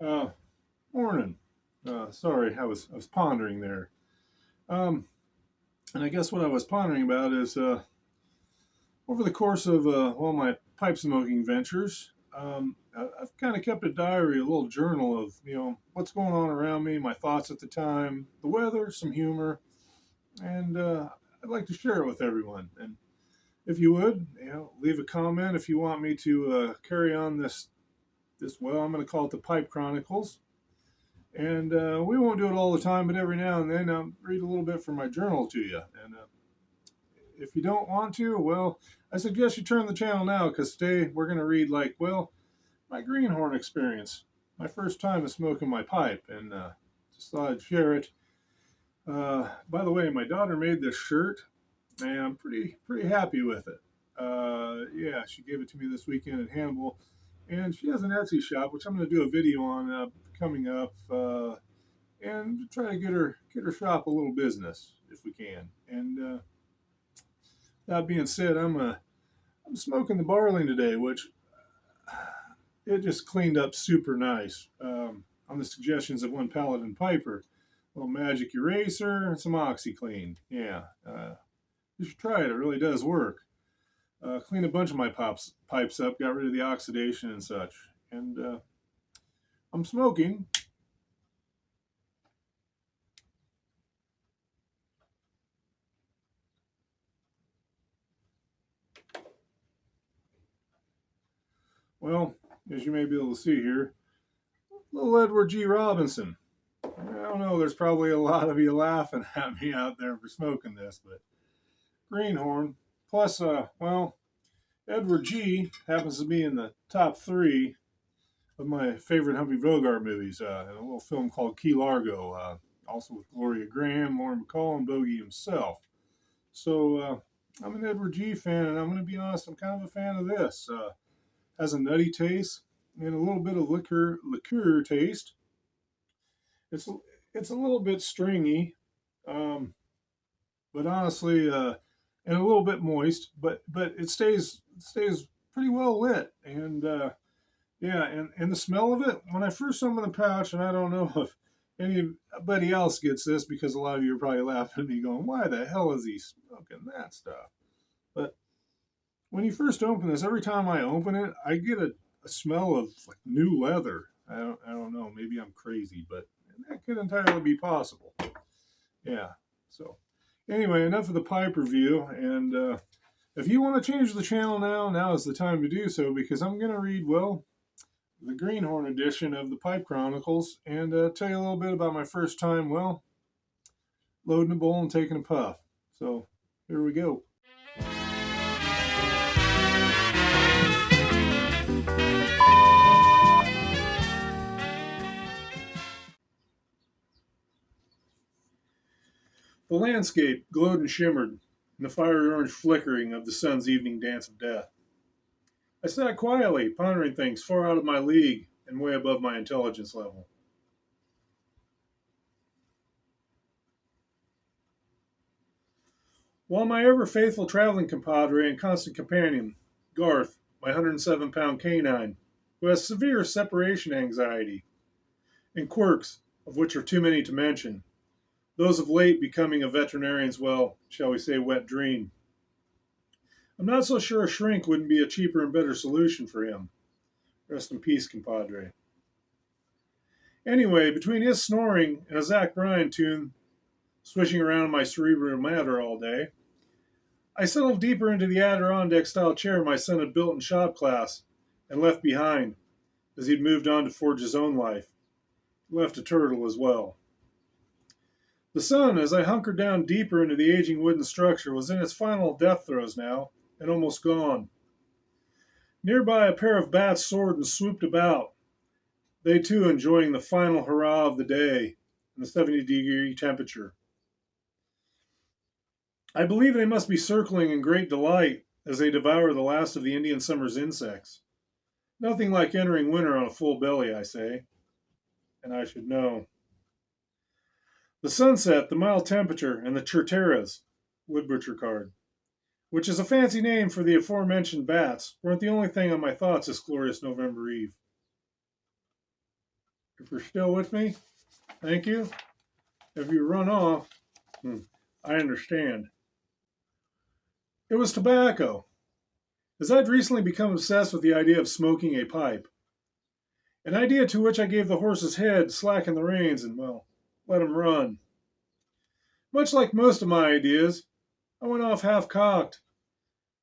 Uh, Morning. Sorry, I was pondering there. Um, and I guess what I was pondering about is over the course of all my pipe smoking ventures, I've kind of kept a diary, a little journal of what's going on around me, my thoughts at the time, the weather, some humor, and I'd like to share it with everyone. And if you would, leave a comment if you want me to carry on this. Well, I'm going to call it the Pipe Chronicles. And we won't do it all the time, but every now and then I'll read a little bit from my journal to you. And if you don't want to, well, I suggest you turn the channel now because today we're going to read, my Greenhorn experience. My first time of smoking my pipe, and just thought I'd share it. By the way, my daughter made this shirt, and I'm pretty happy with it. Yeah, she gave it to me this weekend at Hannibal, and she has an Etsy shop, which I'm going to do a video on coming up, and try to get her shop a little business if we can. And that being said, I'm smoking the barley today, which it just cleaned up super nice on the suggestions of one Paladin Piper. A little magic eraser and some OxyClean. Yeah, you should try it. It really does work. Cleaned a bunch of my pipes up, got rid of the oxidation and such. And I'm smoking. Well, as you may be able to see here, little Edward G. Robinson. I don't know, there's probably a lot of you laughing at me out there for smoking this, but Greenhorn. Plus, well, Edward G. happens to be in the top three of my favorite Humphrey Bogart movies, in a little film called Key Largo, also with Gloria Graham, Lauren Bacall, and Bogey himself. So I'm an Edward G. fan, and I'm going to be honest, I'm kind of a fan of this. Has a nutty taste and a little bit of liqueur taste. It's it's a little bit stringy, um, but honestly, and a little bit moist, but it stays pretty well lit. And yeah, and the smell of it when I first opened the pouch, and I don't know if anybody else gets this because a lot of you are probably laughing at me, going, "Why the hell is he smoking that stuff?" But when you first open this, every time I open it, I get a smell of like new leather. I don't know. Maybe I'm crazy, but that could entirely be possible. Yeah. So anyway, enough of the pipe review. And if you want to change the channel now is the time to do so because I'm going to read, well, the Greenhorn edition of the Pipe Chronicles and tell you a little bit about my first time, well, loading a bowl and taking a puff. So here we go. The landscape glowed and shimmered in the fiery orange flickering of the sun's evening dance of death. I sat quietly, pondering things far out of my league and way above my intelligence level. While my ever faithful traveling compadre and constant companion, Garth, my 107-pound canine, who has severe separation anxiety and quirks of which are too many to mention, those of late becoming a veterinarian's, well, shall we say, wet dream. I'm not so sure a shrink wouldn't be a cheaper and better solution for him. Rest in peace, compadre. Anyway, between his snoring and a Zach Bryan tune swishing around in my cerebral matter all day, I settled deeper into the Adirondack-style chair my son had built in shop class and left behind as he'd moved on to forge his own life. Left a turtle as well. The sun, as I hunkered down deeper into the aging wooden structure, was in its final death throes now, and almost gone. Nearby, a pair of bats soared and swooped about, they too enjoying the final hurrah of the day and the 70-degree temperature. I believe they must be circling in great delight as they devour the last of the Indian summer's insects. Nothing like entering winter on a full belly, I say, and I should know. The sunset, the mild temperature, and the cherteras, Woodbutcher card, which is a fancy name for the aforementioned bats, weren't the only thing on my thoughts this glorious November eve. If you're still with me, thank you. If you run off, I understand. It was tobacco, as I'd recently become obsessed with the idea of smoking a pipe. An idea to which I gave the horse's head, slackened the reins, and, well, let him run. Much like most of my ideas, I went off half-cocked.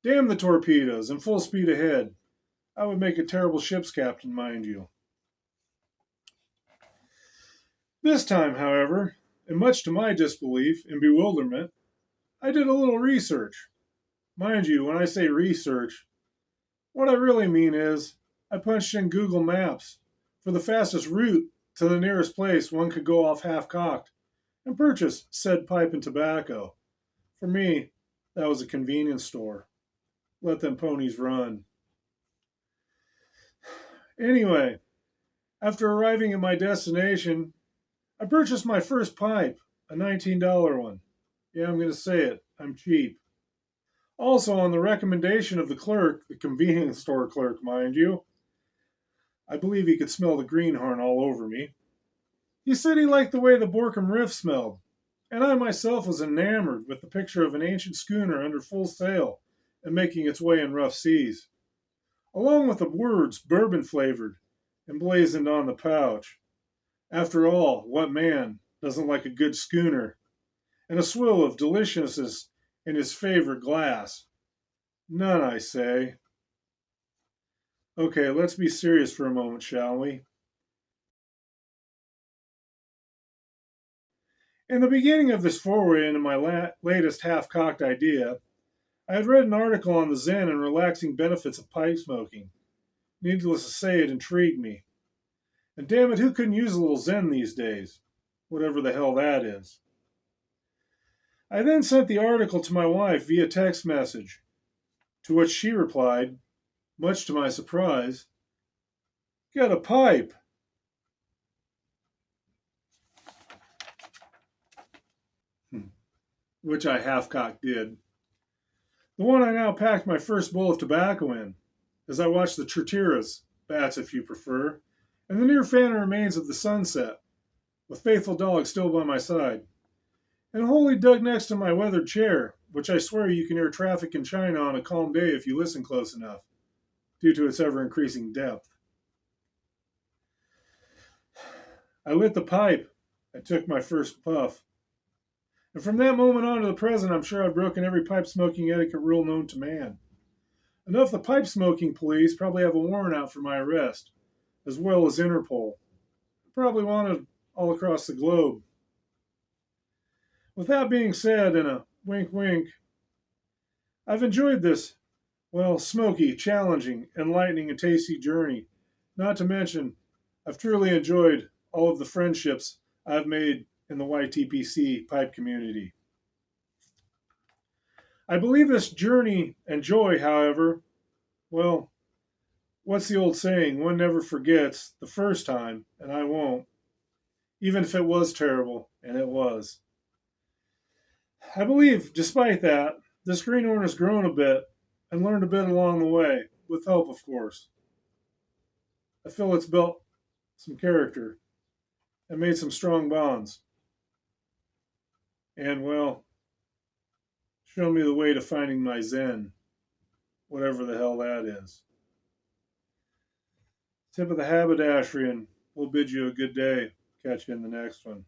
Damn the torpedoes, and full speed ahead. I would make a terrible ship's captain, mind you. This time, however, and much to my disbelief and bewilderment, I did a little research. Mind you, when I say research, what I really mean is I punched in Google Maps for the fastest route to the nearest place one could go off half-cocked and purchase said pipe and tobacco. For me, that was a convenience store. Let them ponies run. Anyway, after arriving at my destination, I purchased my first pipe, a $19 one. Yeah, I'm going to say it. I'm cheap. Also, on the recommendation of the clerk, the convenience store clerk, mind you, I believe he could smell the Greenhorn all over me. He said he liked the way the Borkum Riff smelled, and I myself was enamored with the picture of an ancient schooner under full sail and making its way in rough seas, along with the words bourbon flavored emblazoned on the pouch. After all, what man doesn't like a good schooner and a swill of deliciousness in his favorite glass? None, I say. Okay, let's be serious for a moment, shall we? In the beginning of this foray into my latest half-cocked idea, I had read an article on the zen and relaxing benefits of pipe smoking. Needless to say, it intrigued me. And damn it, who couldn't use a little zen these days? Whatever the hell that is. I then sent the article to my wife via text message, to which she replied, much to my surprise, "Get a pipe." Which I half-cocked did. The one I now packed my first bowl of tobacco in, as I watched the Tritiras, bats if you prefer, and the near phantom remains of the sunset, with faithful dog still by my side, and wholly dug next to my weathered chair, which I swear you can hear traffic in China on a calm day if you listen close enough, due to its ever-increasing depth. I lit the pipe and took my first puff. And from that moment on to the present, I'm sure I've broken every pipe smoking etiquette rule known to man. Enough the pipe smoking police probably have a warrant out for my arrest, as well as Interpol. Probably wanted all across the globe. With that being said, and a wink wink, I've enjoyed this, well, smoky, challenging, enlightening, and tasty journey. Not to mention, I've truly enjoyed all of the friendships I've made in the YTPC pipe community. I believe this journey and joy, however, well, what's the old saying? One never forgets the first time, and I won't. Even if it was terrible, and it was. I believe, despite that, this Greenhorn has grown a bit and learned a bit along the way, with help, of course. I feel it's built some character and made some strong bonds. And, well, show me the way to finding my Zen, whatever the hell that is. Tip of the haberdashery, and we'll bid you a good day. Catch you in the next one.